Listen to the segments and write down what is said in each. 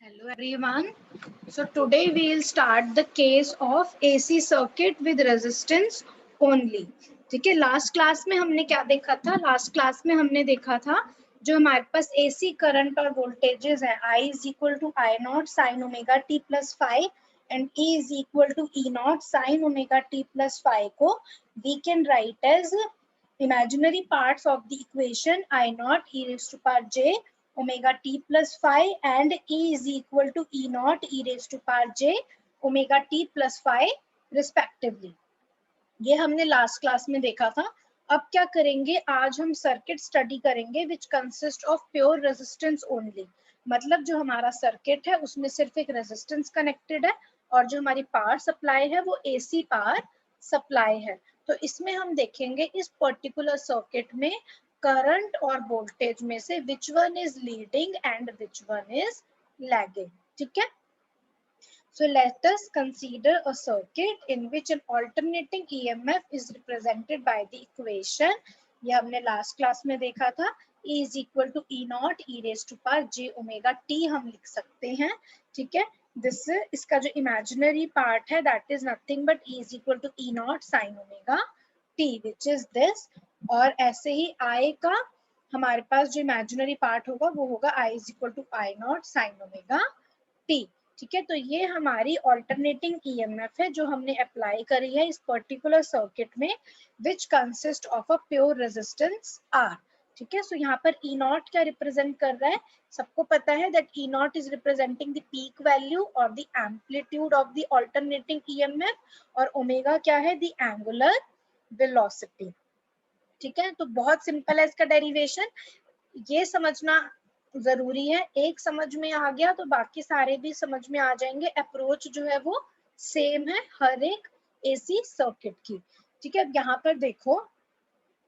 Hello everyone. So today we will start the case of AC circuit with resistance only. ठीक है, last class में हमने क्या देखा था? लास्ट क्लास में हमने देखा था जो हमारे पास AC करंट और वोल्टेजेस है, I is equal to I naught sin omega t plus phi and E is equal to E naught sin omega t plus phi को we can write as imaginary parts of the equation I naught e raised to power j omega t plus phi and E is equal to E naught e raised to power j omega t plus phi respectively. ये हमने last class में देखा था. अब क्या करेंगे, आज हम सर्किट स्टडी करेंगे which consist of pure resistance only. मतलब जो हमारा सर्किट है उसमें सिर्फ एक रेजिस्टेंस कनेक्टेड है और जो हमारी पावर सप्लाई है वो एसी पावर सप्लाई है. तो इसमें हम देखेंगे इस पर्टिकुलर सर्किट में करंट और वोल्टेज में से विच one is leading and which one is lagging. ठीक है. So let us consider a circuit in which an alternating EMF is represented by the equation. ये हमने लास्ट क्लास में देखा था. E is equal to E naught e raised to power j omega t हम लिख सकते हैं. ठीक है. This इसका जो imaginary part है that is nothing but E is equal to E naught sin omega t which is this. और ऐसे ही I का हमारे पास जो imaginary part होगा वो होगा I is equal to I naught sin omega t. ठीक है. तो ये हमारी ऑल्टरनेटिंग ईएमएफ है जो हमने अप्लाई करी है इस पर्टिकुलर सर्किट में which consist of a pure resistance R. ठीक है. सो यहाँ पर ई नॉट क्या रिप्रेजेंट कर रहा है? सबको पता है that E naught is representing the peak value और the amplitude of the alternating EMF और ओमेगा क्या है? The angular velocity. ठीक है. तो बहुत सिंपल है इसका डेरिवेशन. ये समझना जरूरी है. एक समझ में आ गया तो बाकी सारे भी समझ में आ जाएंगे. अप्रोच जो है वो सेम है हर एक एसी सर्किट की. ठीक है. अब यहाँ पर देखो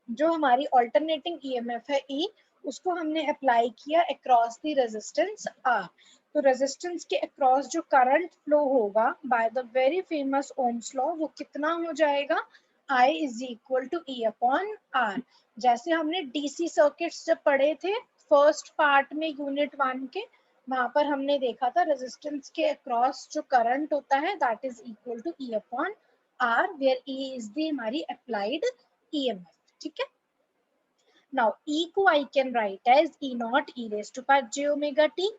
जो हमारी ऑल्टरनेटिंग ईएमएफ है ई उसको हमने अप्लाई किया अक्रॉस द रेजिस्टेंस आर. तो रेजिस्टेंस के अक्रॉस जो करंट फ्लो होगा by the very famous Ohm's law वो कितना हो जाएगा? I is equal to E upon R. जैसे हमने डीसी सर्किट्स जब पढ़े थे फर्स्ट पार्ट में यूनिट 1 के, वहां पर हमने देखा था रेजिस्टेंस के अक्रॉस जो करंट होता है that is equal to E upon R where E is the हमारी अप्लाइड EMF. ठीक है. नाउ E को I can write as E naught e raised to power j omega t.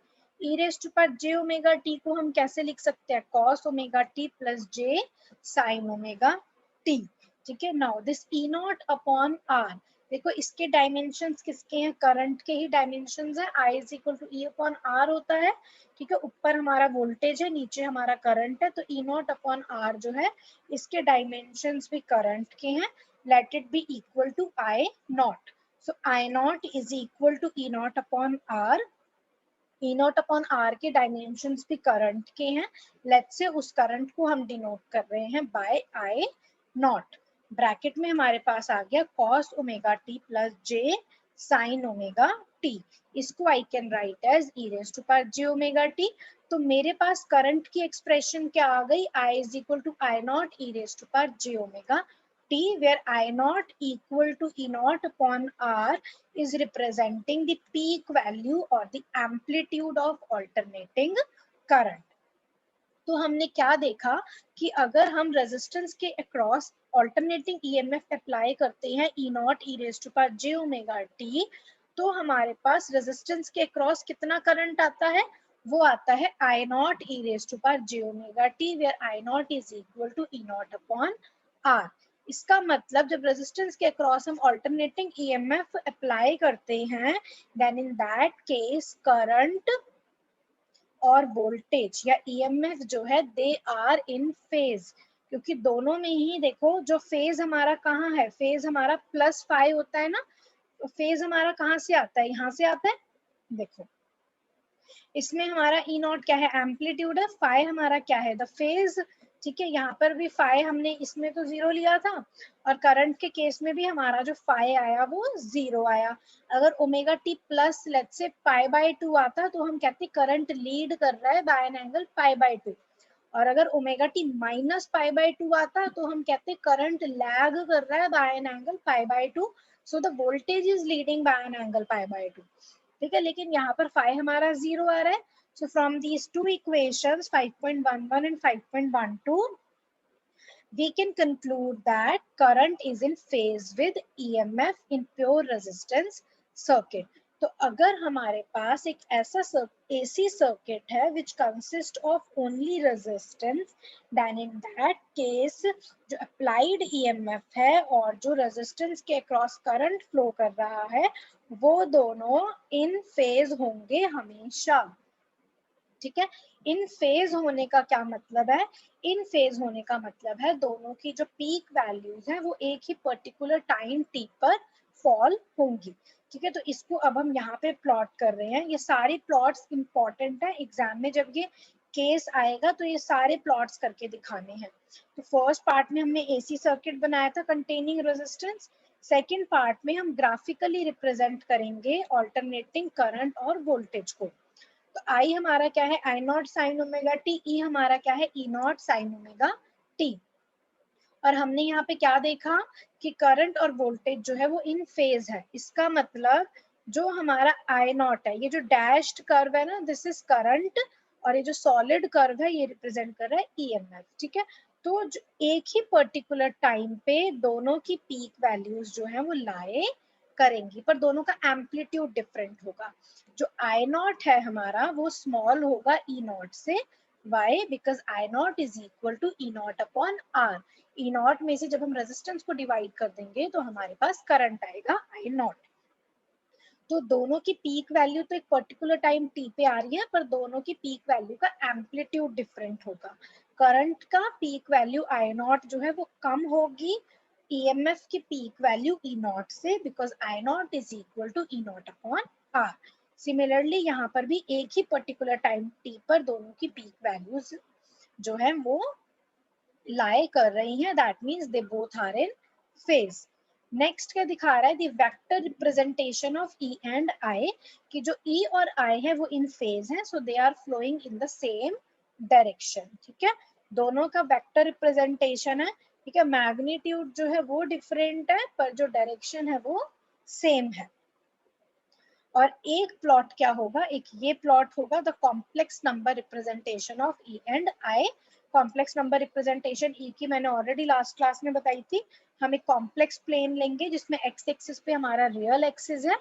E raised to power j omega t को हम कैसे लिख सकते हैं? cos omega t plus j sin omega t. ठीक है. Now this E naught upon R, देखो इसके डायमेंशंस किसके हैं? करंट के ही डायमेंशंस है. I is equal to E upon R होता है. ठीक है. ऊपर हमारा वोल्टेज है, नीचे हमारा करंट है. तो E naught अपॉन R जो है इसके डायमेंशंस भी करंट के हैं. Let it be equal to I naught. So I naught is equal to E naught upon R. E naught upon R के डायमेंशंस भी करंट के हैं. लेट्स से उस करंट को हम डिनोट कर रहे हैं बाय I naught. ब्रैकेट में हमारे पास आ गया cos omega t plus j sin omega t. इसको I can write as e raise to power j omega t. तो मेरे पास करंट की एक्सप्रेशन क्या आ गई? I is equal to I naught e raise to power j omega t where I naught equal to E naught upon R is representing the peak value or the amplitude of alternating current. तो हमने क्या देखा कि अगर हम resistance के across alternating EMF apply करते हैं E naught e raise to power j omega t तो हमारे पास रेजिस्टेंस के अक्रॉस कितना करंट आता है? वो आता है I naught e raise to power j omega t where I naught is equal to E naught upon R. इसका मतलब जब रेजिस्टेंस के अक्रॉस हम ऑल्टरनेटिंग ईएमएफ अप्लाई करते हैं then in that case current और वोल्टेज या ईएमएफ जो है दे आर इन फेज. क्योंकि दोनों में ही देखो जो फेज हमारा कहाँ है? फेज हमारा +5 होता है ना. तो फेज हमारा कहाँ से आता है? यहाँ से आता है. देखो इसमें हमारा ई नॉट क्या है? एम्पलीट्यूड है. फाई हमारा क्या है? The phase. ठीक है. यहाँ पर भी फाई हमने इसमें तो 0 लिया था और करंट के केस में भी हमारा जो फाई आया वो 0 आया. अगर omega T plus let's say π/2 आता तो हम कहते करंट लीड कर रहा है बाय एन एंगल π/2. और अगर ओमेगा टी माइनस π/2 आता तो हम कहते करंट लैग कर रहा है by an angle π/2. So the voltage is leading by an angle π/2. ठीक है. लेकिन यहाँ पर फाई हमारा 0 आ रहा है So from these two equations 5.11 and 5.12, we can conclude that current is in phase with EMF in pure resistance circuit. तो अगर हमारे पास एक ऐसा AC circuit है which consists of only resistance, then in that case जो applied EMF है और जो resistance के across current flow कर रहा है वो दोनों in phase होंगे हमेशा. ठीक है. इन फेज होने का क्या मतलब है? इन फेज होने का मतलब है दोनों की जो पीक वैल्यूज है वो एक ही पर्टिकुलर टाइम टी पर फॉल होंगी. ठीक है. तो इसको अब हम यहाँ पे प्लॉट कर रहे हैं. ये सारे प्लॉट्स इंपॉर्टेंट है एग्जाम में जब ये केस आएगा तो ये सारे प्लॉट्स करके दिखाने हैं. तो फर्स्ट पार्ट में हमने एसी सर्किट बनाया था कंटेनिंग रेजिस्टेंस. सेकेंड पार्ट में हम ग्राफिकली रिप्रेजेंट करेंगे ऑल्टरनेटिंग करंट और वोल्टेज को. तो आई हमारा क्या है? I not sine omega T. ई हमारा क्या है? E naught sine omega T. और हमने यहाँ पे क्या देखा कि करंट और वोल्टेज जो है वो इन फेज है. इसका मतलब जो हमारा आई नॉट है, ये जो डैश्ड कर्व है ना, दिस इज करंट, और ये जो सॉलिड कर्व है ये रिप्रेजेंट कर रहा है ईएमएफ. ठीक है. तो एक ही पर्टिकुलर टाइम पे दोनों की पीक वैल्यूज जो है वो लाए करेंगी, पर दोनों का एम्पलीट्यूड डिफरेंट होगा. जो आई नॉट है हमारा वो स्मॉल होगा ई नॉट से. Why? Because I naught is equal to E naught upon R. E naught में से जब हम रेजिस्टेंस को डिवाइड कर देंगे तो हमारे पास करंट आएगा आई नॉट. तो दोनों की पीक वैल्यू तो एक पर्टिकुलर टाइम टी पे आ रही है, पर दोनों की पीक वैल्यू का एम्पलीट्यूड डिफरेंट होगा. करंट का पीक वैल्यू आई नॉट जो है वो कम होगी ईएमएफ की पीक वैल्यू ई नॉट से, because I naught is equal to E naught upon R. Similarly यहाँ पर भी एक ही पर्टिकुलर टाइम टी पर दोनों की पीक वैल्यूज जो है वो lie कर रही हैं. That means they both are in phase. Next क्या दिखा रहा है? The vector representation of E and I, कि जो ई और आई है वो इन फेज हैं, so they are flowing in the same direction. ठीक है. दोनों का वेक्टर रिप्रेजेंटेशन है. ठीक है. मैग्नीट्यूड जो है वो डिफरेंट है पर जो डायरेक्शन है वो सेम है. और एक प्लॉट क्या होगा? एक ये प्लॉट होगा the complex number representation of E and I. Complex number representation E की मैंने ऑलरेडी लास्ट क्लास में बताई थी. हम एक कॉम्प्लेक्स प्लेन लेंगे जिसमें एक्स एक्सिस पे हमारा रियल एक्सिस है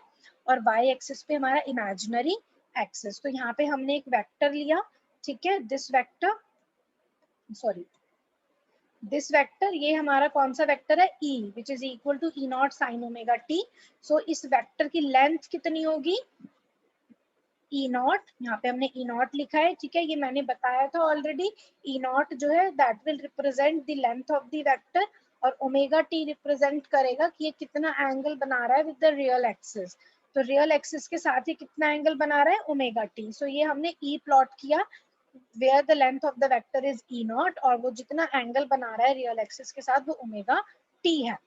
और वाई एक्सिस पे हमारा इमेजिनरी एक्सिस. तो यहाँ पे हमने एक वेक्टर लिया. ठीक है. This vector, sorry this vector, ये हमारा कौन सा वेक्टर है? E, which is equal to E naught sine omega T. So इस वेक्टर की लेंथ कितनी होगी? E naught. यहाँ पे हमने ई नॉट लिखा है. ठीक है. ये मैंने बताया था ऑलरेडी. ई नॉट जो है that will represent the length of the vector, और ओमेगा टी रिप्रेजेंट करेगा कि ये कितना एंगल बना रहा है विद द रियल एक्सिस. तो रियल एक्सिस के साथ ही कितना एंगल बना रहा है? Omega T. सो ये हमने ई प्लॉट किया where the length of the vector is e naught, और वो जितना एंगल बना रहा है रियल एक्सिस के साथ वो ओमेगा टी है.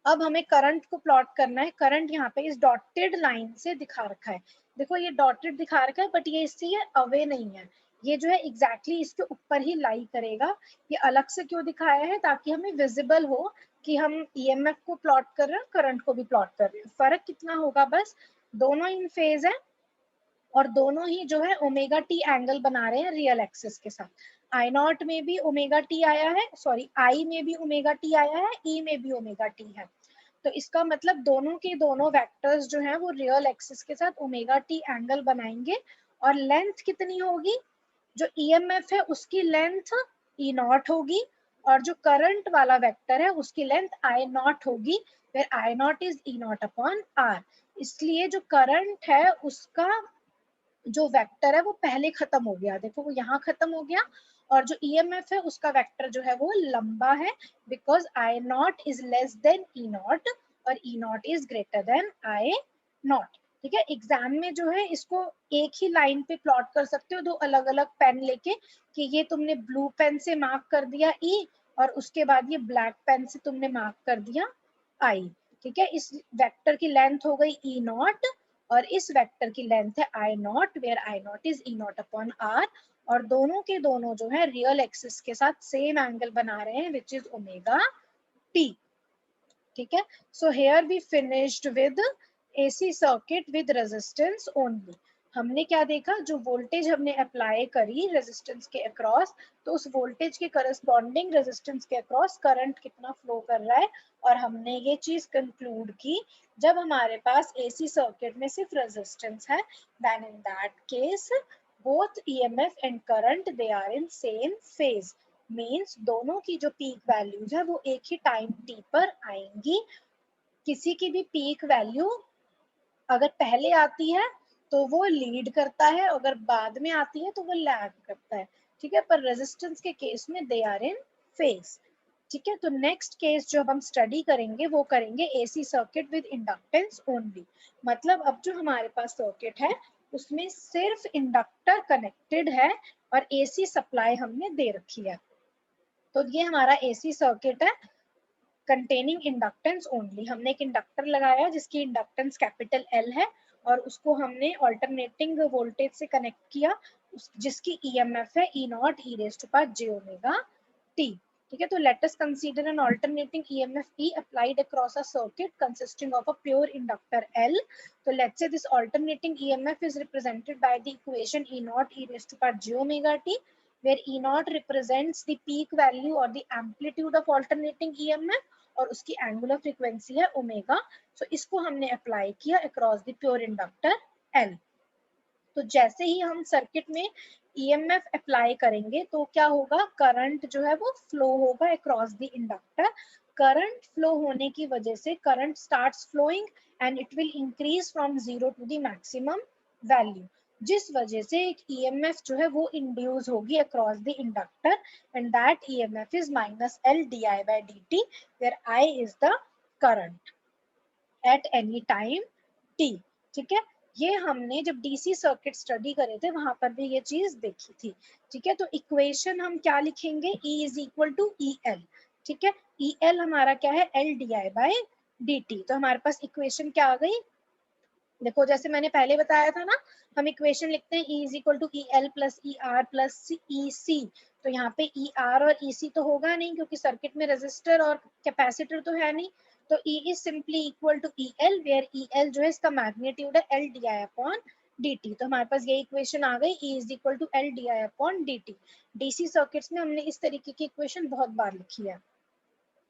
अब हमें करंट को प्लॉट करना है. करंट यहाँ पे इस डॉटेड लाइन से दिखा रखा है. देखो ये डॉटेड दिखा रखा है बट ये इससे अवे नहीं है. ये जो है एग्जैक्टली इसके ऊपर ही लाई करेगा. ये अलग से क्यों दिखाया है? ताकि हमें विजिबल हो कि हम ईएमएफ को प्लॉट कर रहे हैं, करंट को भी प्लॉट कर रहे हैं. फर्क कितना होगा? बस दोनों इन फेज है और दोनों ही जो है ओमेगा टी एंगल बना रहे हैं रियल एक्सिस के साथ. आई नॉट में भी ओमेगा टी आया है, सॉरी आई में भी ओमेगा टी आया है, ई में भी ओमेगा टी है. तो इसका मतलब दोनों के दोनों वेक्टर्स जो हैं वो रियल एक्सिस के साथ ओमेगा टी एंगल बनाएंगे. और लेंथ कितनी होगी? जो ईएमएफ है उसकी लेंथ ई नॉट होगी, और जो करंट वाला वेक्टर है उसकी लेंथ आई नॉट होगी, फिर I naught is E naught upon R. इसलिए जो करंट है उसका जो वेक्टर है वो पहले खत्म हो गया. देखो वो यहाँ खत्म हो गया. और जो ईएमएफ है उसका वेक्टर जो है वो लंबा है, because I naught is less than E naught और E naught is greater than I naught. ठीक है. एग्जाम में जो है इसको एक ही लाइन पे प्लॉट कर सकते हो, दो अलग अलग पेन लेके, कि ये तुमने ब्लू पेन से मार्क कर दिया ई, और उसके बाद ये ब्लैक पेन से तुमने मार्क कर दिया आई. ठीक है. इस वेक्टर की लेंथ हो गई ई नॉट और इस वेक्टर की लेंथ है I naught, where I naught is E naught upon R. और दोनों के दोनों जो है रियल एक्सिस के साथ सेम एंगल बना रहे हैं विच इज ओमेगा टी. ठीक है. So here we finished with AC circuit with resistance only. हमने क्या देखा, जो वोल्टेज हमने अप्लाई करी रेजिस्टेंस के अक्रॉस, तो उस वोल्टेज के करस्पॉन्डिंग रेजिस्टेंस के अक्रॉस करंट कितना फ्लो कर रहा है, और हमने ये चीज कंक्लूड की जब हमारे पास एसी सर्किट में सिर्फ रेजिस्टेंस है, then in that case both EMF and current they are in same phase, means दोनों की जो पीक वैल्यूज है वो एक ही टाइम टी पर आएंगी। किसी की भी पीक वैल्यू अगर पहले आती है तो वो लीड करता है, अगर बाद में आती है तो वो लैग करता है, ठीक है। पर रेजिस्टेंस के केस में दे आर इन फेज, ठीक है। तो नेक्स्ट केस जो हम स्टडी करेंगे वो करेंगे AC circuit with inductance only. मतलब अब जो हमारे पास सर्किट है उसमें सिर्फ इंडक्टर कनेक्टेड है और एसी सप्लाई हमने दे रखी है। तो ये हमारा एसी सर्किट है कंटेनिंग इंडक्टेंस ओनली। हमने एक इंडक्टर लगाया जिसकी इंडक्टेंस कैपिटल एल है और उसको हमने ऑल्टरनेटिंग वोल्टेज से कनेक्ट किया, जिसकी ईएमएफ है E not E raise to power J omega T, ठीक है। तो let us consider an alternating EMF E applied across a circuit consisting of a pure inductor L. तो let's say this alternating EMF is represented by the equation E not E raise to power J omega T, where E naught represents the peak value or the amplitude of alternating EMF और उसकी angular frequency है omega. सो इसको हमने apply किया across the pure inductor L. तो जैसे ही हम circuit में ईएमएफ अप्लाई करेंगे तो क्या होगा, करंट जो है वो फ्लो होगा across the inductor. Current flow होने की वजह से current starts flowing and it will increase from zero to the maximum value, जिस वजह से एक ईएमएफ जो है वो इंड्यूस होगी across the inductor and that EMF is minus L D I by D T, where I is the current at any time T, ठीक है। ये हमने जब डीसी सर्किट स्टडी करे थे वहां पर भी ये चीज देखी थी, ठीक है। तो इक्वेशन हम क्या लिखेंगे, E is equal to E L, ठीक है। ई एल हमारा क्या है, L D I by D T. तो हमारे पास इक्वेशन क्या आ गई, देखो जैसे मैंने पहले बताया था ना, हम इक्वेशन लिखते हैं E is equal to E L plus E R plus E C. तो यहाँ पे ई आर और ई सी तो होगा नहीं क्योंकि सर्किट में रेजिस्टर और कैपेसिटर तो है नहीं। तो E is simply equal to E L, where E L जो है इसका मैग्नीट्यूड है L D I upon D T. तो हमारे पास ये इक्वेशन आ गई, E is equal to L D I upon D T. DC circuits में हमने इस तरीके की इक्वेशन बहुत बार लिखी है,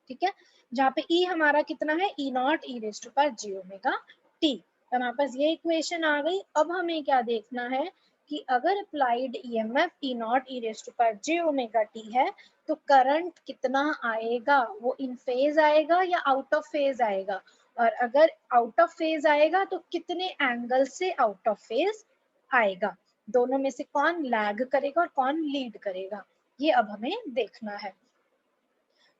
ठीक है। जहाँ पे E हमारा कितना है, E not E raise to power J omega T. हमारे पास ये इक्वेशन आ गई। अब हमें क्या देखना है कि अगर applied EMF E not E raise to power J omega T है तो करंट कितना आएगा, वो इन फेज आएगा या आउट ऑफ फेज आएगा, और अगर आउट ऑफ फेज आएगा तो कितने एंगल से आउट ऑफ फेज आएगा, दोनों में से कौन लैग करेगा और कौन लीड करेगा, ये अब हमें देखना है।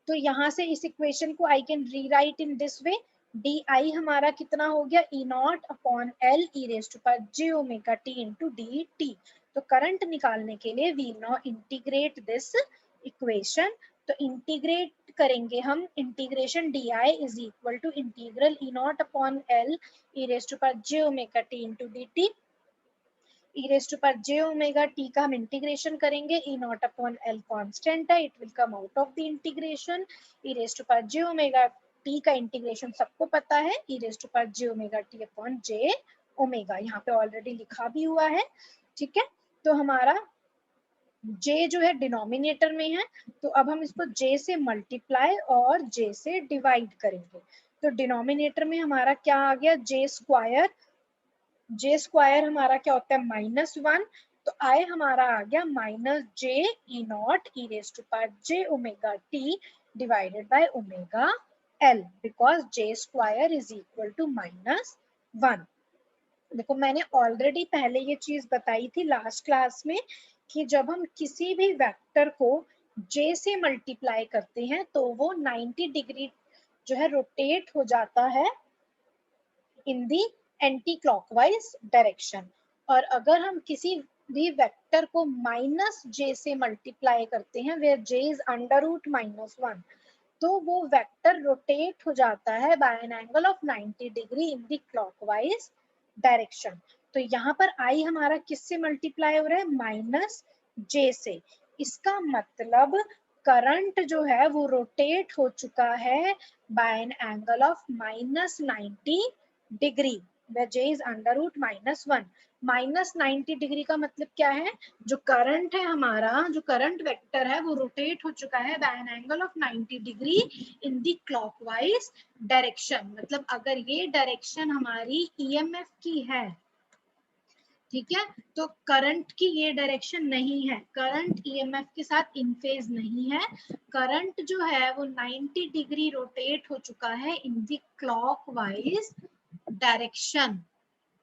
तो यहाँ से इस इक्वेशन को I can rewrite in this way, D I हमारा कितना हो गया, E naught upon L E raise to power J omega T into D T. तो करंट निकालने के लिए we now integrate this equation. तो इंटीग्रेट करेंगे हम, integration D I is equal to integral E naught upon L E raise to power J omega T into D T. e raised to power j omega t का हम integration करेंगे, e naught upon l constant है, it will come out of the integration. e raised to power j omega t का integration सबको पता है, e raised to power j omega t upon j omega, यहाँ पे already लिखा भी हुआ है, ठीक है। तो हमारा j जो है डिनोमिनेटर में है, तो अब हम इसको j से मल्टीप्लाई और j से डिवाइड करेंगे। तो डिनोमिनेटर में हमारा क्या आ गया, j स्क्वायर, जे स्क्वायर हमारा क्या होता है -1, तो आई हमारा आ गया minus j e not E raise to power J omega t divided by omega L, because j square is equal to -1। देखो मैंने ऑलरेडी पहले ये चीज बताई थी लास्ट क्लास में कि जब हम किसी भी वेक्टर को जे से मल्टीप्लाई करते हैं तो वो 90 डिग्री जो है रोटेट हो जाता है in the anti clockwise direction. और अगर हम किसी भी वेक्टर को माइनस जे से मल्टीप्लाई करते हैं where j is under root -1, तो वो वेक्टर रोटेट हो जाता है by an angle of 90 degree in the clockwise direction. तो यहाँ पर आई हमारा किससे मल्टीप्लाई हो रहा है, माइनस जे से। इसका मतलब करंट जो है वो रोटेट हो चुका है by an angle of -90 degree, where j is under root -1. Minus 90 degree का मतलब क्या है, जो करंट है हमारा, जो करंट वेक्टर है वो रोटेट हो चुका है by an angle of 90 degree in the clockwise direction. मतलब अगर ये डायरेक्शन हमारी ईएमएफ की है, ठीक है, तो करंट की ये डायरेक्शन नहीं है, करंट ईएमएफ के साथ इन फेज नहीं है, करंट जो है वो 90 डिग्री रोटेट हो चुका है इन the clockwise direction,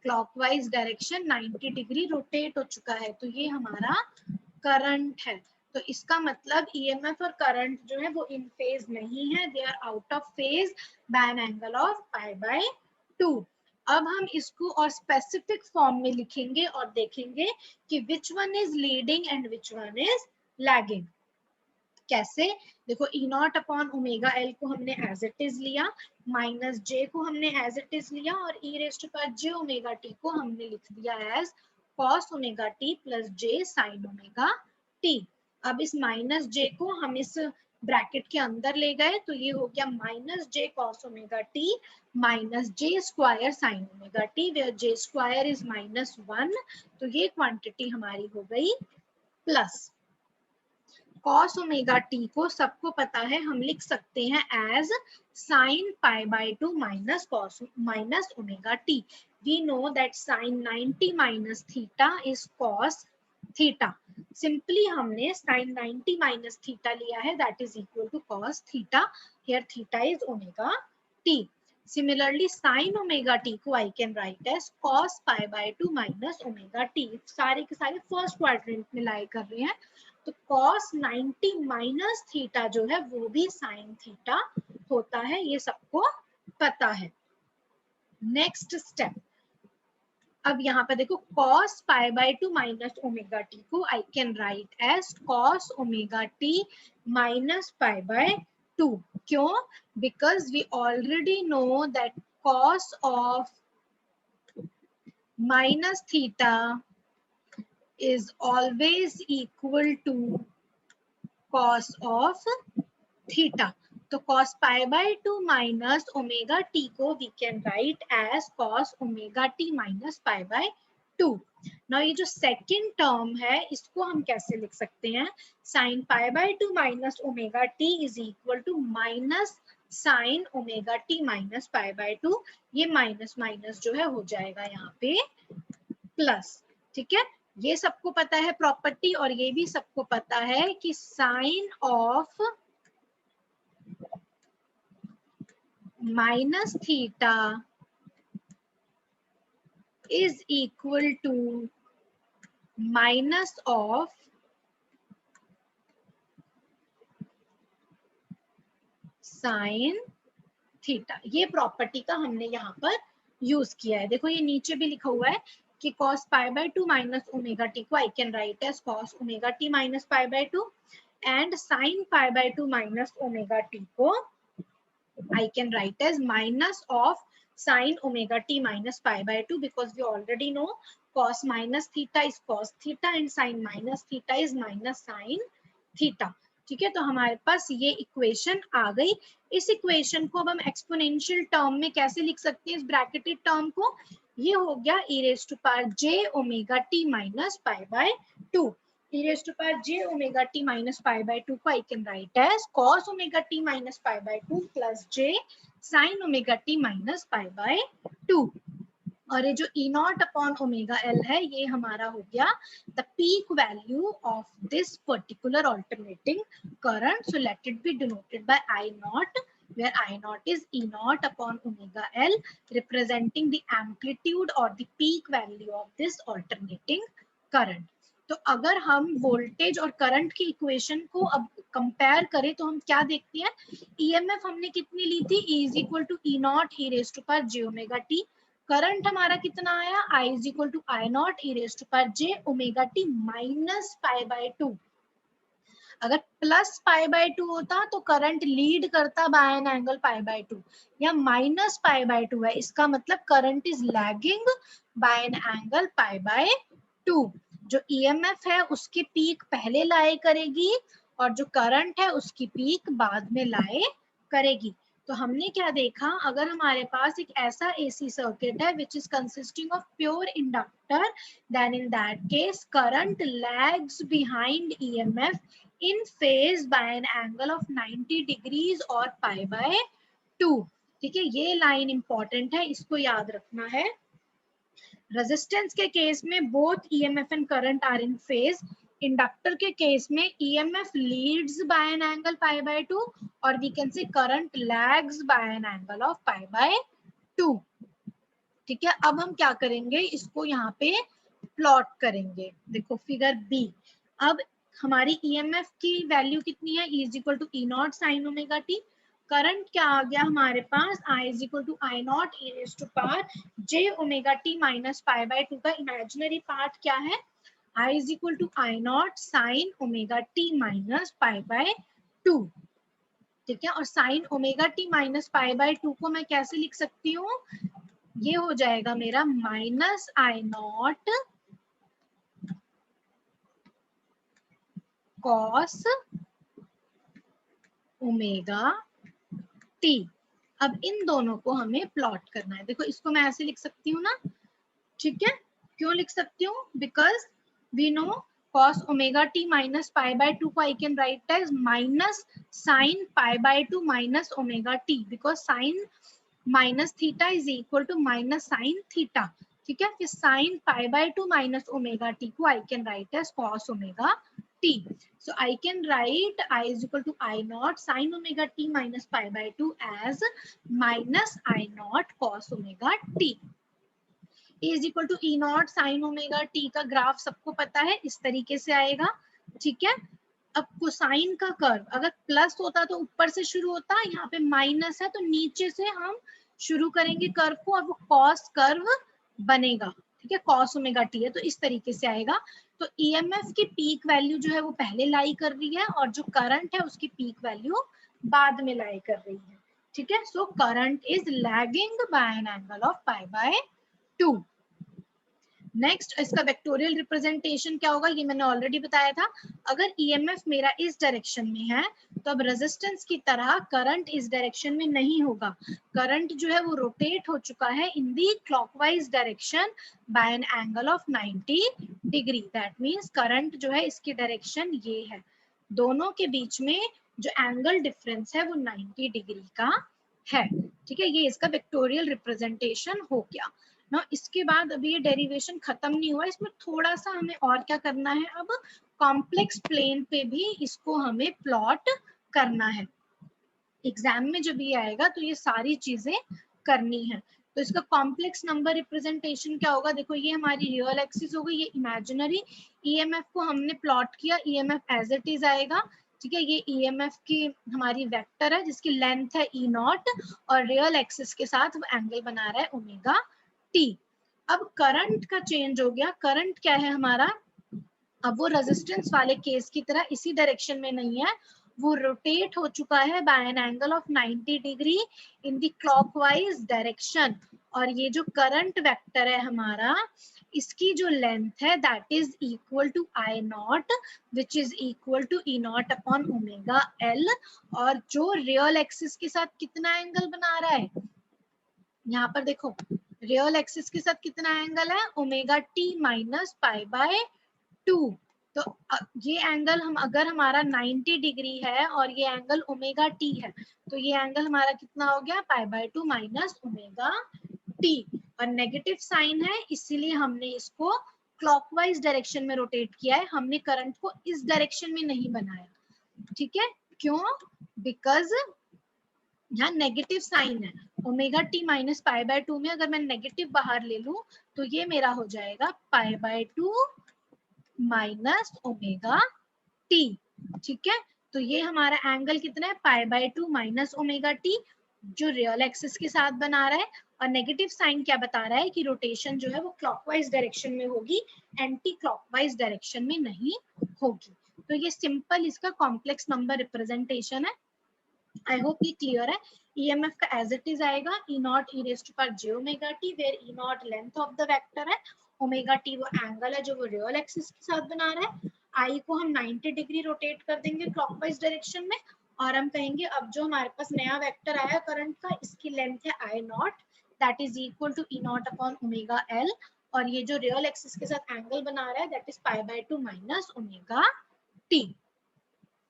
clockwise direction 90 degree rotate हो चुका है, तो ये हमारा करंट है। तो इसका मतलब ईएमएफ और करंट जो है वो इन फेज नहीं है, they are out of phase by an angle of π/2। अब हम इसको और स्पेसिफिक फॉर्म में लिखेंगे और देखेंगे कि which one is leading and which one is lagging. कैसे, देखो E naught upon omega L को हमने एज इट इज लिया, माइनस जे को हमने एज इट इज लिया, और E raised to power J omega T को हमने लिख दिया as cos omega T plus J sine omega T. अब इस माइनस जे को हम इस ब्रैकेट के अंदर ले गए, तो ये हो गया minus j cos omega T minus j square sine omega t, where j square is -1, तो ये क्वांटिटी हमारी हो गई प्लस कॉस ओमेगा टी को सबको पता है, हम लिख सकते हैं as sine π/2 minus cos minus omega T. We know that sine 90 minus theta is cos theta. Simply हमने साइन 90 माइनस थीटा लिया है, that is equal to cos theta, here theta is omega T. Similarly, sin omega t को I can write as cos π/2 minus omega t। सारे के सारे first quadrant में लाई कर रहे हैं, तो cos 90 माइनस थीटा जो है वो भी sin थीटा होता है, ये सबको पता है। नेक्स्ट स्टेप, अब यहाँ पर देखो cos π/2 माइनस ओमेगा टी को I can write as cos omega t minus π/2। क्यों? Because we already know that cos of minus theta is always equal to cos of theta. तो cos π/2 minus omega t को we can write as cos omega t minus π/2। now ये जो second term है इसको हम कैसे लिख सकते हैं, sin π/2 minus omega t is equal to minus sin omega t minus π/2। ये माइनस माइनस जो है हो जाएगा यहाँ पे प्लस, ठीक है। ये सबको पता है प्रॉपर्टी, और ये भी सबको पता है कि sine of minus theta is equal to minus of sine theta. ये प्रॉपर्टी का हमने यहाँ पर यूज किया है। देखो ये नीचे भी लिखा हुआ है कि cos π/2 माइनस ओमेगा टी को I can write as cos omega T minus π/2 and sin π/2 minus omega T को I can write as minus of sin omega t minus π/2, because we already know cos minus theta is cos theta and sin minus theta is minus sin theta। ठीक है, तो हमारे पास ये equation आ गई। इस इक्वेशन को अब हम एक्सपोनेंशियल टर्म में कैसे लिख सकते हैं, इस ब्रैकेटेड टर्म को, ये हो गया e raised to power j omega t minus π/2। e raised to power j omega t minus π/2 को I can write as cos omega t minus π/2 plus j sin omega t minus π/2। और ये जो E naught upon omega L है, ये हमारा हो गया the peak value of this particular alternating current. So let it B denoted by I not, where I naught is E naught upon omega L, representing the amplitude or the peak value of this alternating current। तो अगर हम voltage और current की equation को अब compare करें तो हम क्या देखते हैं, ईएमएफ हमने कितनी ली थी, E is equal to E naught E raise to power j omega t। Current हमारा कितना आया, I is equal to I naught E raise to power j omega t minus π/2। अगर प्लस π/2 होता तो करंट लीड करता by an angle π/2, या minus π/2 है, इसका मतलब current is lagging by an angle π/2। जो ईएमएफ है उसकी पीक पहले लाए करेगी और जो करंट है उसकी पीक बाद में लाए करेगी। तो हमने क्या देखा, अगर हमारे पास एक ऐसा AC सर्किट है which is consisting of pure inductor, then in that case current lags behind EMF in phase by an angle of 90 degrees और π/2। ठीक है, ये लाइन इंपॉर्टेंट है, इसको याद रखना है। रेजिस्टेंस के केस में both EMF and current are in phase. Inductor के केस में EMF leads by an angle π/2 और we can say current lags by an angle of π/2। ठीक है, अब हम क्या करेंगे, इसको यहाँ पे प्लॉट करेंगे। देखो फिगर B। अब हमारी EMF की वैल्यू कितनी है, E is equal to E0 sin omega t। Current क्या आ गया हमारे पास, I is equal to I0 e raise to power j omega t minus π/2 का इमेजिनरी पार्ट क्या है, I is equal to I0 sin omega t minus π/2। ठीक है, और sin ओमेगा t माइनस π/2 को मैं कैसे लिख सकती हूँ, ये हो जाएगा मेरा minus I0 cos omega t। अब इन दोनों को हमें प्लॉट करना है। देखो इसको मैं ऐसे लिख सकती हूँ ना, ठीक है, क्यों लिख सकती हूँ, because we know cos omega t minus π/2 को I can write as minus sine π/2 minus omega t, because sine minus theta is equal to minus sine theta. ठीक है, फिर साइन π/2 माइनस ओमेगा t को I can write as cos omega t। So I can write I is equal to I0 sin omega t minus π/2 as minus I0 cos omega t। E is equal to E0 sin omega t का graph सबको पता है, इस तरीके से आएगा। ठीक है, अब कोसाइन का कर्व अगर प्लस होता तो ऊपर से शुरू होता, यहाँ पे माइनस है तो नीचे से हम शुरू करेंगे कर्व को और वो कॉस कर्व बनेगा। ठीक है, कॉस ओमेगा टी है तो इस तरीके से आएगा। तो EMF की पीक वैल्यू जो है वो पहले लाई कर रही है और जो करंट है उसकी पीक वैल्यू बाद में लाई कर रही है। ठीक है, so current is lagging by an angle of π/2। Next इसका वेक्टोरियल रिप्रेजेंटेशन क्या होगा, ये मैंने ऑलरेडी बताया था। अगर EMF मेरा इस डायरेक्शन में है तो अब रेजिस्टेंस की तरह करंट इस डायरेक्शन में नहीं होगा। करंट जो है वो रोटेट हो चुका है in the clockwise direction by an angle of 90 degree. That means current जो है इसकी डायरेक्शन ये है, दोनों के बीच में जो एंगल डिफरेंस है वो 90 डिग्री का है। ठीक है, ये इसका वेक्टोरियल रिप्रेजेंटेशन हो गया ना। इसके बाद अभी ये डेरिवेशन खत्म नहीं हुआ, इसमें थोड़ा सा हमें और क्या करना है, अब कॉम्प्लेक्स प्लेन पे भी इसको हमें प्लॉट करना है। एग्जाम में जब ये आएगा तो ये सारी चीजें करनी है। तो इसका कॉम्प्लेक्स नंबर रिप्रेजेंटेशन क्या होगा, देखो ये हमारी रियल एक्सिस हो गई, ये इमेजिनरी। EMF को हमने प्लॉट किया, EMF एज इट इज आएगा। ठीक है, ये EMF की हमारी वेक्टर है जिसकी लेंथ है E0 और रियल एक्सिस के साथ वो एंगल बना रहा है ओमेगा t। अब करंट का चेंज हो गया, करंट क्या है हमारा, अब वो रेजिस्टेंस वाले केस की तरह इसी डायरेक्शन में नहीं है, वो रोटेट हो चुका है by an angle of 90 degree in the clockwise direction. और ये जो करंट वेक्टर है हमारा, इसकी जो लेंथ है that is equal to I0 which is equal to E0 upon omega L। और जो रियल एक्सिस के साथ कितना एंगल बना रहा है, यहाँ पर देखो रियल एक्सिस के साथ कितना एंगल है, ओमेगा t माइनस π/2। तो ये एंगल हम अगर हमारा 90 डिग्री है और ये एंगल ओमेगा t है तो ये एंगल हमारा कितना हो गया, π/2 माइनस ओमेगा t। और नेगेटिव साइन है इसीलिए हमने इसको क्लॉकवाइज डायरेक्शन में रोटेट किया है, हमने करंट को इस डायरेक्शन में नहीं बनाया। ठीक है, क्यों, बिकॉज यहाँ नेगेटिव साइन है, ओमेगा टी माइनस π/2 में अगर मैं नेगेटिव बाहर ले लूं तो ये मेरा हो जाएगा π/2 माइनस ओमेगा टी। ठीक है, तो ये हमारा एंगल कितना है, π/2 माइनस ओमेगा टी, जो रियल एक्सिस के साथ बना रहा है। और नेगेटिव साइन क्या बता रहा है कि रोटेशन जो है वो क्लॉकवाइज डायरेक्शन में होगी, एंटी क्लॉकवाइज डायरेक्शन में नहीं होगी। तो ये सिंपल इसका कॉम्प्लेक्स नंबर रिप्रेजेंटेशन है। आई होप ये क्लियर है। EMF का एज इट इज आएगा E0 e raised to power j omega t, where E0 length of the vector है, ओमेगा t वो एंगल है जो वो रियल एक्सिस के साथ बना रहा है। I को हम 90 डिग्री रोटेट कर देंगे क्लॉकवाइज डायरेक्शन में और हम कहेंगे अब जो हमारे पास नया वेक्टर आया करंट का, इसकी लेंथ है I naught, that is equal to E naught upon omega L, और ये जो रियल एक्सिस के साथ एंगल बना रहा है that is pi by 2 minus omega T.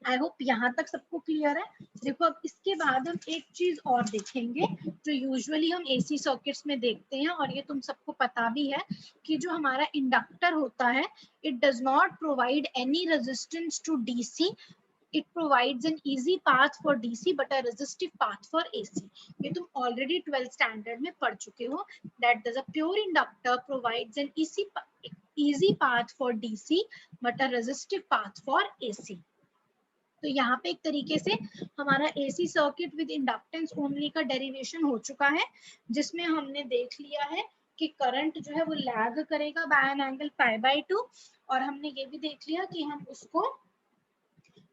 I hope यहाँ तक सबको क्लियर है। देखो अब इसके बाद हम एक चीज और देखेंगे जो यूजुअली हम एसी सर्किट्स में देखते हैं, और ये तुम सबको पता भी है कि जो हमारा इंडक्टर होता है it does not provide any resistance to DC, it provides an easy path for DC but a resistive path for AC. ये तुम already 12th standard में पढ़ चुके हो, that the pure inductor provides an easy path for DC but a resistive path for AC. तो यहाँ पे एक तरीके से हमारा AC circuit with inductance only का डेरिवेशन हो चुका है, जिसमें हमने देख लिया है कि करंट जो है वो लैग करेगा by an angle pi by 2, और हमने ये भी देख लिया कि हम उसको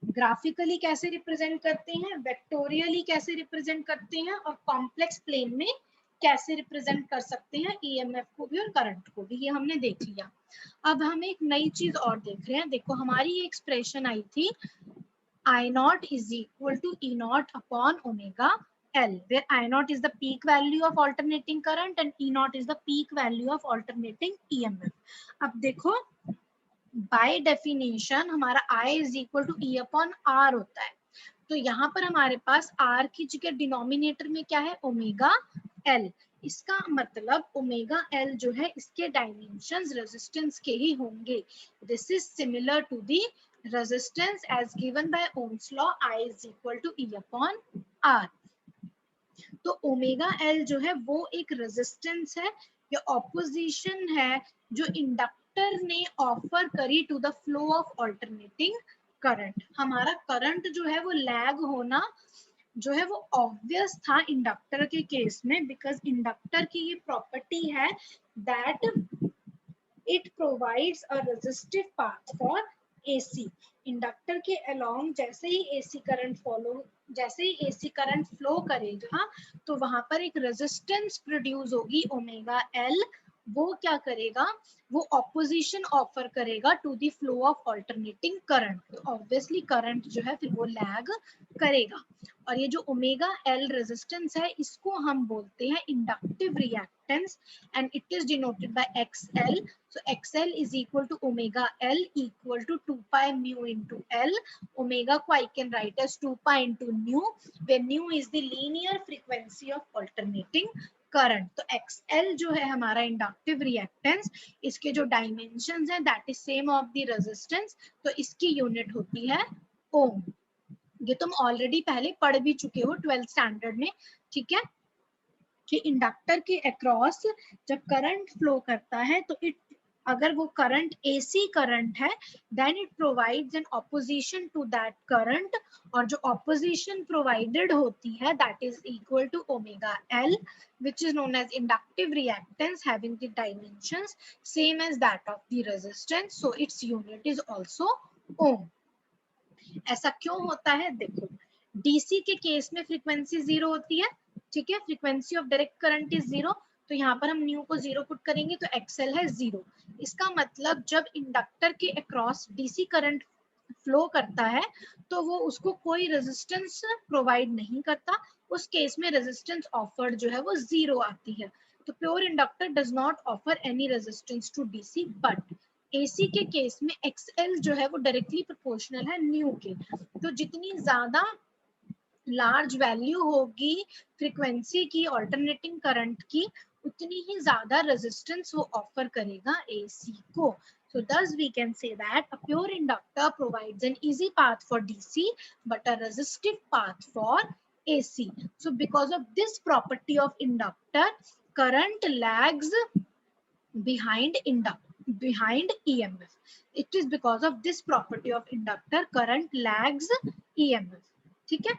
ग्राफिकली कैसे रिप्रेजेंट करते हैं, वेक्टोरियली कैसे रिप्रेजेंट करते हैं, और कॉम्प्लेक्स प्लेन में कैसे रिप्रेजेंट कर सकते हैं ईएमएफ को भी और करंट को भी, ये हमने देख लिया। अब हम एक नई चीज और देख रहे हैं। देखो हमारी ये एक्सप्रेशन आई थी I naught is equal to E naught upon omega L, where I naught is the peak value of alternating current and E naught is the peak value of alternating EMF. अब देखो by definition हमारा I is equal to E upon R होता है, तो यहाँ पर हमारे पास R की जगह डिनोमिनेटर में क्या है ओमेगा L, इसका मतलब ओमेगा L जो है इसके डायमेंशंस रेजिस्टेंस के ही होंगे। This is similar to the resistance as given by Ohm's law, I is equal to E upon R. तो ओमेगा L जो है वो एक रेजिस्टेंस है या ऑपोजिशन है जो इंडक्टर ने ऑफर करी to the flow of alternating current. हमारा करंट जो है वो लैग होना जो है वो ऑब्वियस था इंडक्टर के केस में, बिकॉज इंडक्टर की ये प्रॉपर्टी है that it provides a resistive path for AC। Inductor के अलोंग जैसे ही AC करंट फ्लो करेगा तो वहां पर एक रेजिस्टेंस प्रोड्यूस होगी ओमेगा L, वो क्या करेगा, वो ऑपोजिशन ऑफर करेगा to the flow of alternating current. Obviously current जो है फिर वो लैग करेगा, और ये जो ओमेगा L रेजिस्टेंस है इसको हम बोलते हैं inductive reactance, and it is denoted by XL. So XL is equal to omega L equal to 2 pi mu into L. Omega को I can write as 2 pi into nu, where nu is the linear frequency of alternating current. तो XL जो है हमारा inductive reactance, इसके जो dimensions हैं that is same of the resistance, तो इसकी यूनिट होती है ओम। ये तुम ऑलरेडी पहले पढ़ भी चुके हो 12th स्टैंडर्ड में, ठीक है, कि इंडक्टर के अक्रॉस जब करंट फ्लो करता है तो इट, अगर वो करंट AC करंट है then it provides an opposition to that current, और जो ऑपोजिशन प्रोवाइडेड होती है that is equal to omega L, which is known as inductive reactance having the dimensions same as that of the resistance, so its unit is also ohm. ऐसा क्यों होता है, देखो DC के केस में frequency 0 होती है, ठीक है, frequency of direct current is 0, तो यहाँ पर हम न्यू को 0 पुट करेंगे तो XL है 0। इसका मतलब जब इंडक्टर के अक्रॉस DC करंट फ्लो करता है तो वो उसको कोई रेजिस्टेंस प्रोवाइड नहीं करता, उस केस में रेजिस्टेंस ऑफर्ड जो है वो 0 आती है। तो pure inductor does not offer any resistance to DC, but AC के केस में XL जो है वो डायरेक्टली प्रोपोर्शनल है न्यू के, तो जितनी ज्यादा लार्ज वैल्यू होगी फ्रीक्वेंसी की ऑल्टरनेटिंग करंट की, उतनी ही ज्यादा रेजिस्टेंस वो ऑफर करेगा AC को। So thus we can say that a pure inductor provides an easy path for DC but a resistive path for AC. So because of this property of inductor, current lags behind EMF. It is because of this property of inductor, current lags EMF. ठीक है,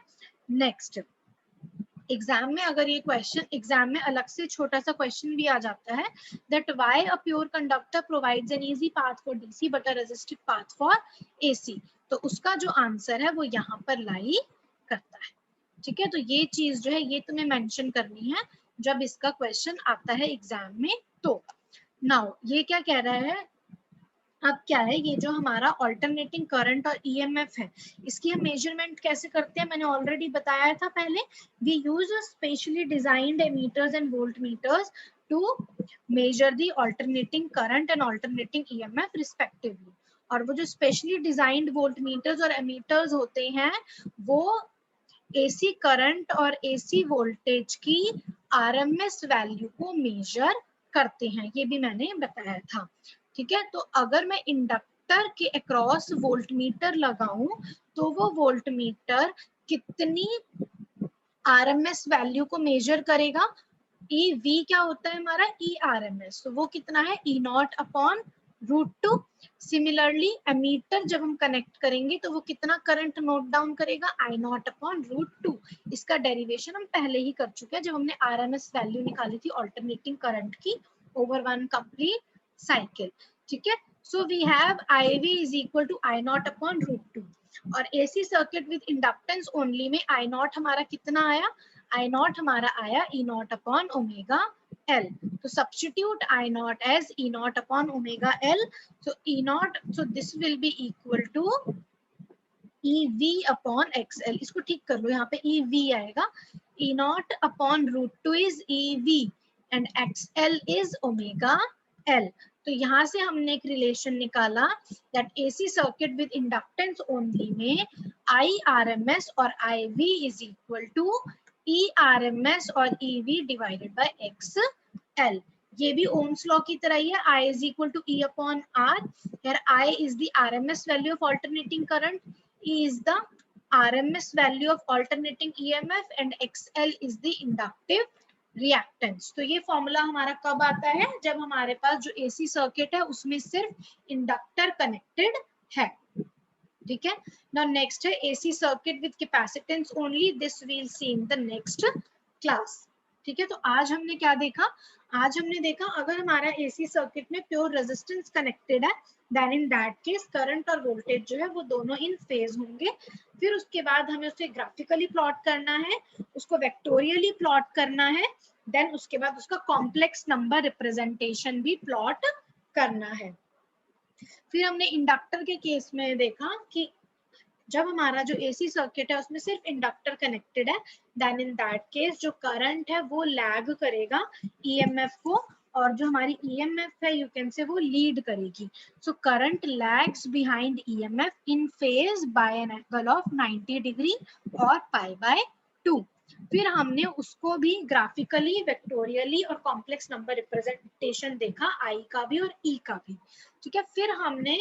next exam में अगर ये question, exam में अलग से छोटा सा क्वेश्चन भी आ जाता है that why a pure conductor provides an easy path for DC but a resistive path for AC, तो उसका जो आंसर है वो यहाँ पर लाई करता है। ठीक है, तो ये चीज जो है ये तुम्हें मेंशन करनी है जब इसका क्वेश्चन आता है एग्जाम में। तो नाउ ये क्या कह रहा है, अब क्या है, ये जो हमारा ऑल्टरनेटिंग करंट और ईएमएफ है, इसकी हम मेजरमेंट कैसे करते हैं, मैंने ऑलरेडी बताया था पहले. We use specially designed ammeters and voltmeters to measure the alternating current and alternating EMF respectively. और वो जो स्पेशली डिजाइंड वोल्टमीटर्स और एमीटर्स होते हैं, वो एसी करंट और एसी वोल्टेज की आरएमएस वैल्यू को मेजर करते हैं, ये भी मैंने बताया था. ठीक है, तो अगर मैं इंडक्टर के अक्रॉस वोल्टमीटर लगाऊं तो वो वोल्टमीटर कितनी आरएमएस वैल्यू को मेजर करेगा. ई वी क्या होता है हमारा, ई आर एम एस, तो वो कितना है, E naught upon √2. Similarly ammeter जब हम कनेक्ट करेंगे तो वो कितना करंट नोट डाउन करेगा, आई नॉट अपॉन √2. इसका डेरिवेशन हम पहले ही कर चुके हैं जब हमने आरएमएस वैल्यू निकाली थी ऑल्टरनेटिंग करंट की ओवर वन कंप्लीट साइकिल. ठीक है, so we have I V is equal to I not upon √2. और AC circuit with inductance only में आई नॉट हमारा कितना आया, आई नॉट हमारा आया E naught upon omega L. तो substitute I naught as E naught upon omega L. So E naught, so this will be equal to E V upon X L. इसको ठीक कर लो, यहाँ पे ई वी आएगा. E naught upon √2 is E V and X L is omega L. तो यहाँ से हमने एक रिलेशन निकाला that AC circuit with inductance only में आई आर एम एस और I V is equal to E R M S और E V divided by X L. ये भी ओम्स लॉ की तरह ही है, I is equal to E upon R. Here I is the RMS value of alternating current, E is the RMS value of alternating EMF, and XL is the inductive reactance. तो ये formula हमारा कब आता है, जब हमारे पास जो AC circuit है उसमें सिर्फ इंडक्टर कनेक्टेड है. ठीक है, now next है AC circuit with capacitance only. This we'll see in the next class. ठीक है, तो आज हमने क्या देखा, आज हमने देखा अगर हमारा एसी सर्किट में प्योर रेजिस्टेंस कनेक्टेड है, then in that case current और वोल्टेज जो है वो दोनों इन फेज होंगे. फिर उसके बाद हमें उसे ग्राफिकली प्लॉट करना है, उसको वेक्टोरियली प्लॉट करना है, देन उसके बाद उसका कॉम्प्लेक्स नंबर रिप्रेजेंटेशन भी प्लॉट करना है. फिर हमने इंडक्टर के केस में देखा कि जब हमारा जो एसी सर्किट है उसमें सिर्फ इंडक्टर कनेक्टेड है, देन इन दैट केस जो करंट है वो लैग करेगा ईएमएफ को, और जो हमारी ईएमएफ है यू कैन से वो लीड करेगी. So current lags behind EMF in phase by an angle of 90 degree और π/2. फिर हमने उसको भी ग्राफिकली, वेक्टोरियली और कॉम्प्लेक्स नंबर रिप्रेजेंटेशन देखा, आई का भी और ई का भी. ठीक है, फिर हमने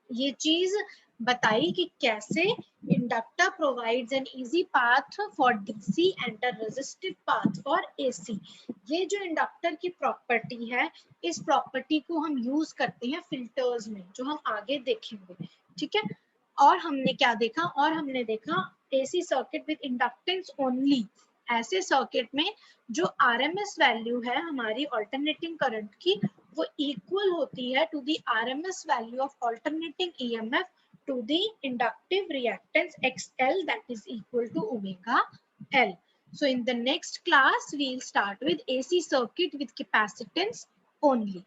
ये चीज बताई कि कैसे inductor provides an easy path for DC and a resistive path for AC. ये जो इंडक्टर की प्रॉपर्टी है, इस प्रॉपर्टी को हम यूज करते हैं फिल्टर्स में, जो हम आगे देखेंगे. ठीक है, और हमने क्या देखा, और हमने देखा AC circuit with inductance only, ऐसे सर्किट में जो आरएमएस वैल्यू है हमारी ऑल्टरनेटिंग करंट की वो इक्वल होती है to the RMS value of alternating EMF to the inductive reactance XL, that is equal to omega L. So in the next class, we'll start with AC circuit with capacitance only.